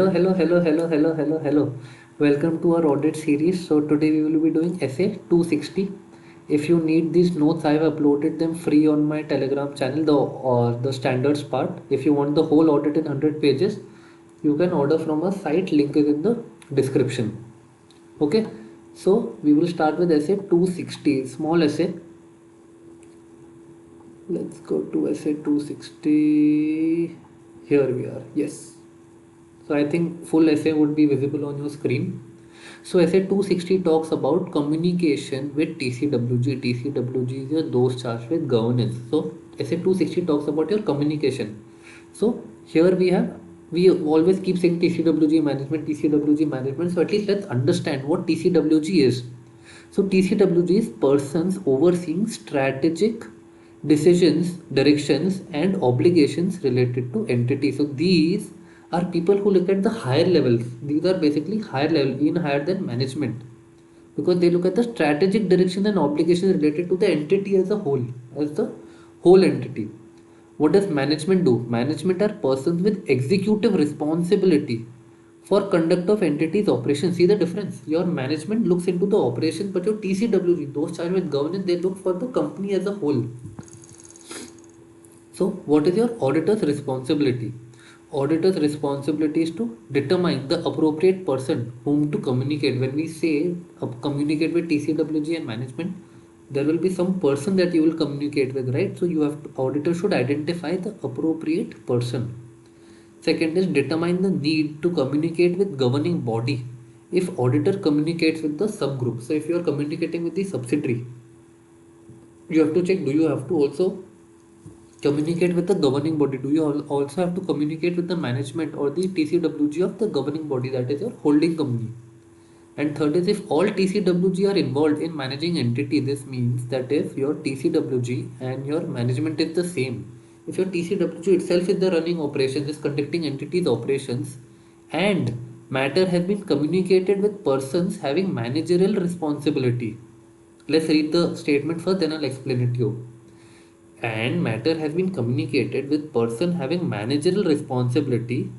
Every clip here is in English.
Hello. Welcome to our audit series. So today we will be doing essay 260. If you need these notes, I have uploaded them free on my Telegram channel, the standards part. If you want the whole audit in 100 pages, you can order from a site, link is in the description. Okay, so we will start with essay 260, small essay. Let's go to essay 260. Here we are. Yes. So I think full essay would be visible on your screen. So essay 260 talks about communication with TCWG. TCWG is your those charged with governance. So essay 260 talks about your communication. So here we always keep saying TCWG management, TCWG management. So at least let's understand what TCWG is. So TCWG is persons overseeing strategic decisions, directions, and obligations related to entities. So these are people who look at the higher levels. These are basically higher level, even higher than management, because they look at the strategic direction and obligations related to the entity as the whole entity. What does management do? Management are persons with executive responsibility for conduct of entities operations. See the difference. Your management looks into the operations, but your TCWG, those charged with governance, they look for the company as a whole. So, what is your auditor's responsibility? Auditor's responsibility is to determine the appropriate person whom to communicate. When we say communicate with TCWG and management, there will be some person that you will communicate with, right? So you have to, auditor should identify the appropriate person. Second is determine the need to communicate with governing body. If auditor communicates with the subgroup, so if you are communicating with the subsidiary, you have to check, do you have to also communicate with the governing body? Do you also have to communicate with the management or the TCWG of the governing body, that is your holding company? And third is, if all TCWG are involved in managing entity, this means that if your TCWG and your management is the same, if your TCWG itself is the running operations, is conducting entities operations, and matter has been communicated with persons having managerial responsibility. Let's read the statement first, then I'll explain it to you. And matter has been communicated with person having managerial responsibility,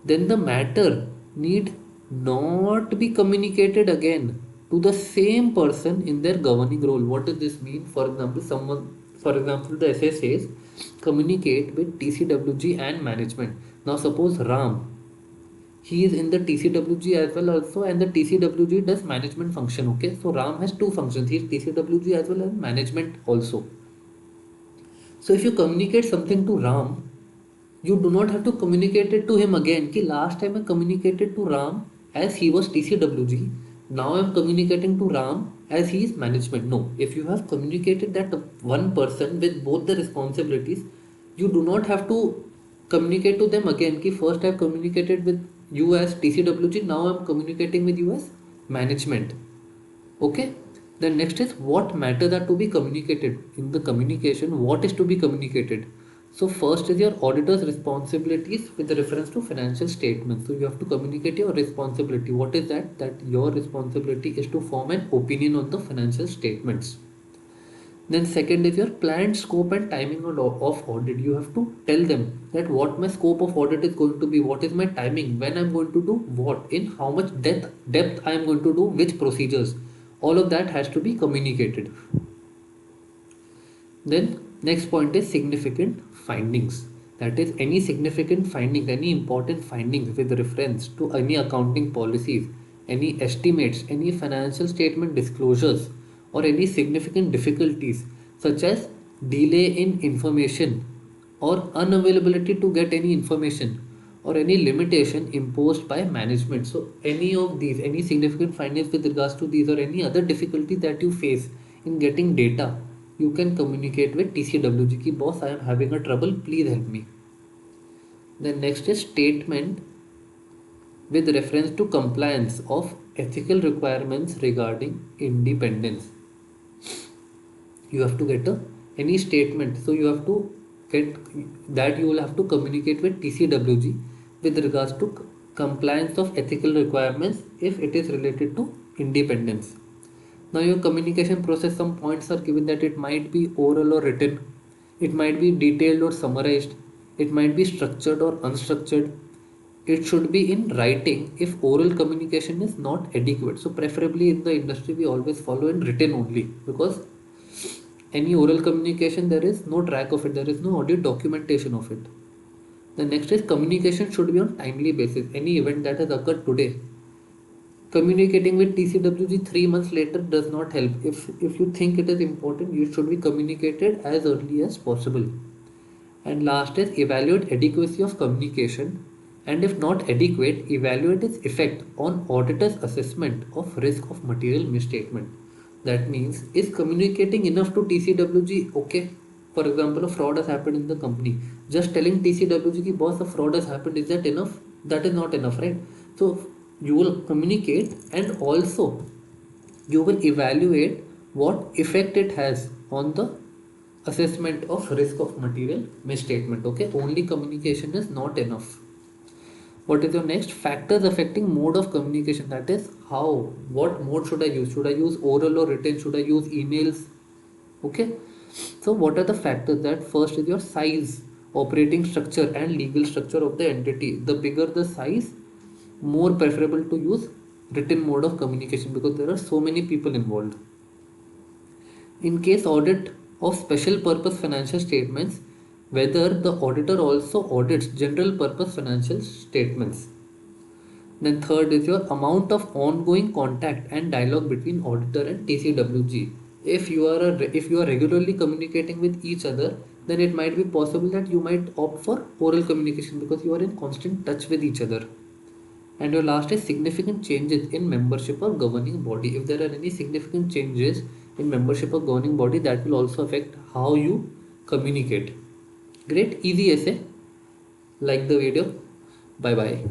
then the matter need not be communicated again to the same person in their governing role. What does this mean? For example, the essay says communicate with TCWG and management. Now suppose Ram, he is in the TCWG as well also, and the TCWG does management function. Okay, so Ram has two functions. He is TCWG as well as management also. So if you communicate something to Ram, you do not have to communicate it to him again. Ki last time I communicated to Ram as he was TCWG. Now I am communicating to Ram as he is management. No, if you have communicated that one person with both the responsibilities, you do not have to communicate to them again. Ki first I have communicated with you as TCWG. Now I am communicating with you as management. Okay. Then next is what matters are to be communicated. In the communication, what is to be communicated? So first is your auditor's responsibilities with reference to financial statements. So you have to communicate your responsibility. What is that? That your responsibility is to form an opinion on the financial statements. Then second is your planned scope and timing of audit. You have to tell them that what my scope of audit is going to be, what is my timing, when I'm going to do what, in how much depth I am going to do, which procedures. All of that has to be communicated. Then next point is significant findings. That is any significant findings, any important findings with reference to any accounting policies, any estimates, any financial statement disclosures, or any significant difficulties such as delay in information or unavailability to get any information or any limitation imposed by management. So any of these, any significant findings with regards to these or any other difficulty that you face in getting data, you can communicate with TCWG ki boss, I am having a trouble, please help me. Then next is statement with reference to compliance of ethical requirements regarding independence. You have to get any statement, so you have to get that you will have to communicate with TCWG with regards to compliance of ethical requirements if it is related to independence. Now your communication process, some points are given that it might be oral or written, it might be detailed or summarized, it might be structured or unstructured, it should be in writing if oral communication is not adequate. So preferably in the industry we always follow in written only, because any oral communication there is no track of it, there is no audio documentation of it. The next is communication should be on timely basis. Any event that has occurred today, communicating with TCWG 3 months later does not help. If you think it is important, you should be communicated as early as possible. And last is evaluate adequacy of communication, and if not adequate, evaluate its effect on auditor's assessment of risk of material misstatement. That means, is communicating enough to TCWG okay? For example, a fraud has happened in the company. Just telling TCWG ki boss, a fraud has happened, is that enough? That is not enough, right? So you will communicate, and also you will evaluate what effect it has on the assessment of risk of material misstatement. Okay, only communication is not enough. What is your next? Factors affecting mode of communication. That is, how, what mode should I use? Should I use oral or written? Should I use emails? Okay, so what are the factors? That first is your size, operating structure and legal structure of the entity. The bigger the size, more preferable to use written mode of communication, because there are so many people involved. In case audit of special purpose financial statements, whether the auditor also audits general purpose financial statements. Then third is your amount of ongoing contact and dialogue between auditor and TCWG. If you are regularly communicating with each other, then it might be possible that you might opt for oral communication, because you are in constant touch with each other. And your last is significant changes in membership or governing body. If there are any significant changes in membership or governing body, that will also affect how you communicate. Great, easy essay. Like the video. Bye bye.